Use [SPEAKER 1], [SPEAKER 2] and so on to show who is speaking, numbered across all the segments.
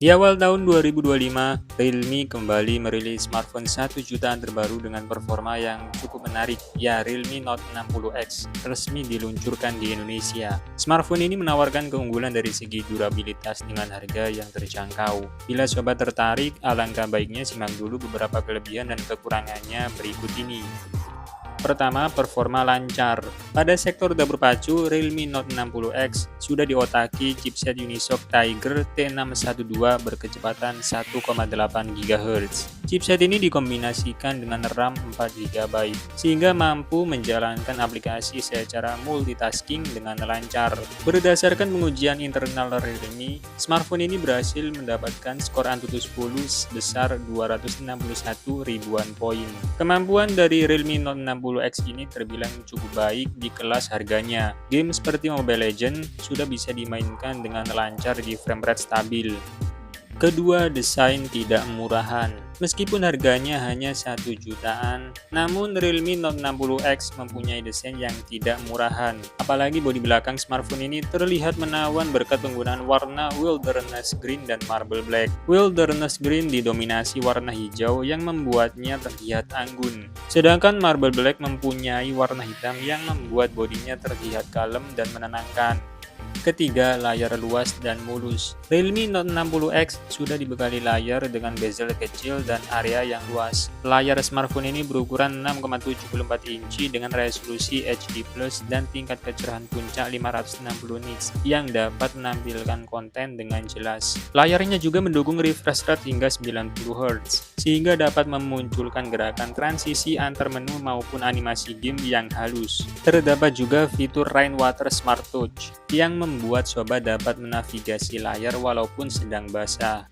[SPEAKER 1] Di awal tahun 2025, Realme kembali merilis smartphone 1 jutaan terbaru dengan performa yang cukup menarik, ya Realme Note 60X resmi diluncurkan di Indonesia. Smartphone ini menawarkan keunggulan dari segi durabilitas dengan harga yang terjangkau. Bila sobat tertarik, alangkah baiknya simak dulu beberapa kelebihan dan kekurangannya berikut ini. Pertama, performa lancar. Pada sektor dapur pacu, Realme Note 60X sudah diotaki chipset Unisoc Tiger T612 berkecepatan 1,8 GHz. Chipset ini dikombinasikan dengan RAM 4 GB, sehingga mampu menjalankan aplikasi secara multitasking dengan lancar. Berdasarkan pengujian internal Realme, smartphone ini berhasil mendapatkan skor Antutu 10 sebesar 261 ribuan poin. Kemampuan dari Realme Note 60X ini terbilang cukup baik di kelas harganya. Game seperti Mobile Legends sudah bisa dimainkan dengan lancar di frame rate stabil. Kedua, desain tidak murahan. Meskipun harganya hanya 1 jutaan, namun Realme Note 60X mempunyai desain yang tidak murahan. Apalagi bodi belakang smartphone ini terlihat menawan berkat penggunaan warna Wilderness Green dan Marble Black. Wilderness Green didominasi warna hijau yang membuatnya terlihat anggun. Sedangkan Marble Black mempunyai warna hitam yang membuat bodinya terlihat kalem dan menenangkan. Ketiga, layar luas dan mulus. Realme Note 60X sudah dibekali layar dengan bezel kecil dan area yang luas. Layar smartphone ini berukuran 6,74 inci dengan resolusi HD+ dan tingkat kecerahan puncak 560 nits yang dapat menampilkan konten dengan jelas. Layarnya juga mendukung refresh rate hingga 90 Hz, sehingga dapat memunculkan gerakan transisi antar menu maupun animasi game yang halus. Terdapat juga fitur Rainwater Smart Touch yang membuat sobat dapat menavigasi layar walaupun sedang basah.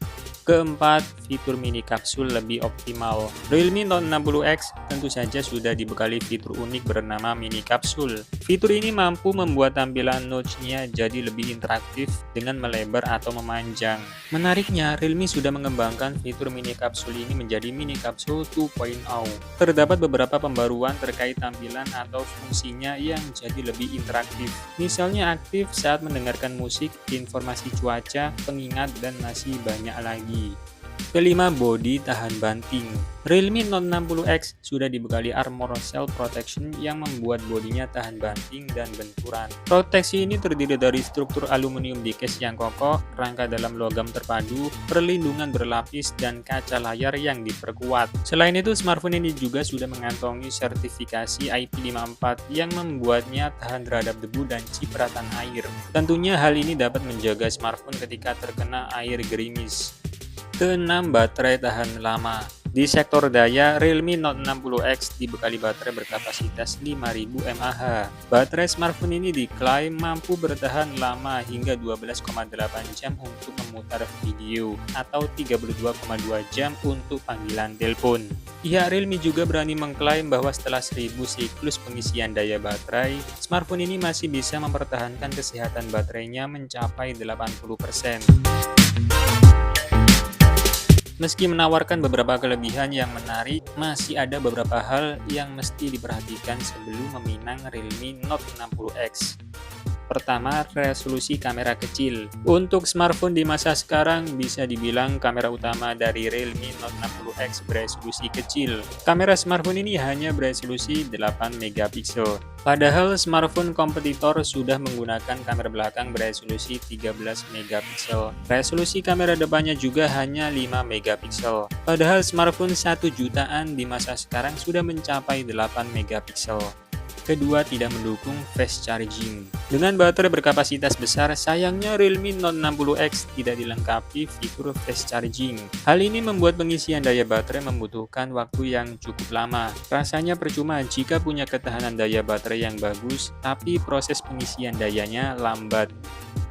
[SPEAKER 1] Keempat, fitur mini kapsul lebih optimal. Realme Note 60X tentu saja sudah dibekali fitur unik bernama mini kapsul. Fitur ini mampu membuat tampilan notch-nya jadi lebih interaktif dengan melebar atau memanjang. Menariknya, Realme sudah mengembangkan fitur mini kapsul ini menjadi mini kapsul 2.0. Terdapat beberapa pembaruan terkait tampilan atau fungsinya yang jadi lebih interaktif. Misalnya aktif saat mendengarkan musik, informasi cuaca, pengingat, dan masih banyak lagi. Kelima, bodi tahan banting. Realme Note 60X sudah dibekali Armor Cell Protection yang membuat bodinya tahan banting dan benturan. Proteksi ini terdiri dari struktur aluminium di case yang kokoh, rangka dalam logam terpadu, perlindungan berlapis, dan kaca layar yang diperkuat. Selain itu, smartphone ini juga sudah mengantongi sertifikasi IP54 yang membuatnya tahan terhadap debu dan cipratan air. Tentunya hal ini dapat menjaga smartphone ketika terkena air gerimis. Keenam, baterai tahan lama. Di sektor daya, Realme Note 60X dibekali baterai berkapasitas 5000 mAh. Baterai smartphone ini diklaim mampu bertahan lama hingga 12,8 jam untuk memutar video atau 32,2 jam untuk panggilan telepon. Pihak Realme juga berani mengklaim bahwa setelah 1000 siklus pengisian daya baterai, smartphone ini masih bisa mempertahankan kesehatan baterainya mencapai 80%. Meski menawarkan beberapa kelebihan yang menarik, masih ada beberapa hal yang mesti diperhatikan sebelum meminang Realme Note 60X. Pertama, resolusi kamera kecil. Untuk smartphone di masa sekarang, bisa dibilang kamera utama dari Realme Note 60X beresolusi kecil. Kamera smartphone ini hanya beresolusi 8 megapiksel. Padahal smartphone kompetitor sudah menggunakan kamera belakang beresolusi 13 megapiksel. Resolusi kamera depannya juga hanya 5 megapiksel. Padahal smartphone 1 jutaan di masa sekarang sudah mencapai 8 megapiksel. Kedua, tidak mendukung fast charging. Dengan baterai berkapasitas besar, sayangnya Realme Note 60X tidak dilengkapi fitur fast charging. Hal ini membuat pengisian daya baterai membutuhkan waktu yang cukup lama. Rasanya percuma jika punya ketahanan daya baterai yang bagus, tapi proses pengisian dayanya lambat.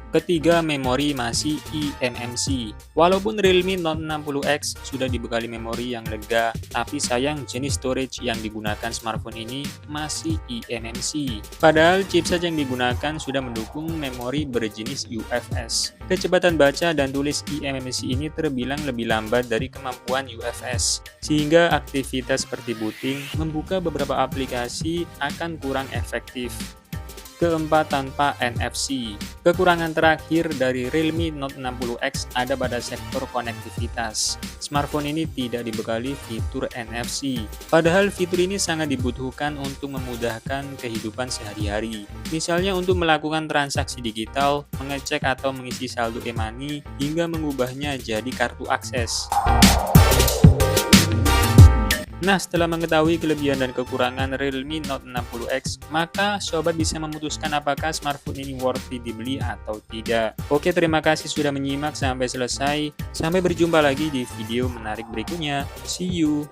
[SPEAKER 1] Ketiga, memori masih eMMC. Walaupun Realme Note 60X sudah dibekali memori yang lega, tapi sayang jenis storage yang digunakan smartphone ini masih eMMC. Padahal chipset yang digunakan sudah mendukung memori berjenis UFS. Kecepatan baca dan tulis eMMC ini terbilang lebih lambat dari kemampuan UFS, sehingga aktivitas seperti booting, membuka beberapa aplikasi akan kurang efektif. keempat tanpa NFC. Kekurangan terakhir dari Realme Note 60X ada pada sektor konektivitas. Smartphone ini tidak dibekali fitur NFC. Padahal fitur ini sangat dibutuhkan untuk memudahkan kehidupan sehari-hari. Misalnya untuk melakukan transaksi digital, mengecek atau mengisi saldo e-money, hingga mengubahnya jadi kartu akses. Nah, setelah mengetahui kelebihan dan kekurangan Realme Note 60X, maka sobat bisa memutuskan apakah smartphone ini worthy dibeli atau tidak. Oke, terima kasih sudah menyimak sampai selesai. Sampai berjumpa lagi di video menarik berikutnya. See you!